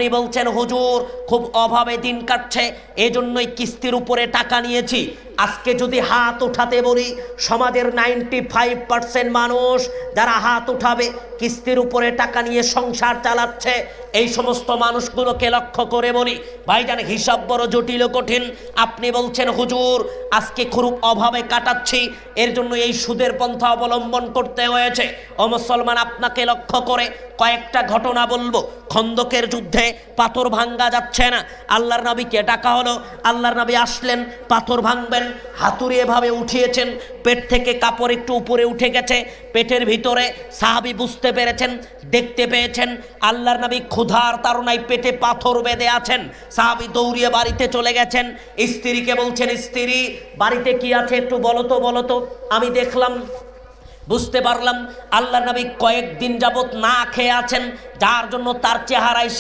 আপনি বলছেন হুজুর খুব অভাবে দিন কাটছে, এজন্যই কিস্তির উপরে টাকা নিয়েছি। আজকে যদি হাত উঠাতে বলি, সমাজের 95% মানুষ যারা হাত উঠাবে কিস্তির উপরে টাকা নিয়ে সংসার চালাচ্ছে, এই সমস্ত মানুষগুলোকে লক্ষ্য করে বলি ভাইজান হিসাব বড় জটিল ও কঠিন। আপনি বলছেন হুজুর আজকে খুব অভাবে কাটাচ্ছি, এর জন্য এই সুদের পন্থা অবলম্বন করতে হয়েছে। ও মুসলমান, আপনাকে লক্ষ্য করে কয়েকটা ঘটনা বলবো। খন্দকের যুদ্ধে পাথর ভাঙ্গা যাচ্ছে না, আল্লাহর নবীকে ডাকা হলো, আল্লাহর নবী আসলেন, পাথর ভাঙবেন, হাতুড়ি এভাবে উঠিয়েছেন, পেট থেকে কাপড় একটু উপরে উঠে গেছে, পেটের ভিতরে সাহাবী বুঝতে পেরেছেন, দেখতে পেয়েছেন আল্লাহর নবী ক্ষুধার তাড়নায় পেটে পাথর বেঁধে আছেন। সাহাবী দৌড়িয়ে বাড়িতে চলে গেছেন, স্ত্রীকে বলছেন স্ত্রী বাড়িতে কি আছে একটু বলো তো। আমি দেখলাম, বুঝতে পারলাম আল্লাহর নবী কয়েকদিন যাবত না খেয়ে আছেন, যার জন্য তার চেহারায়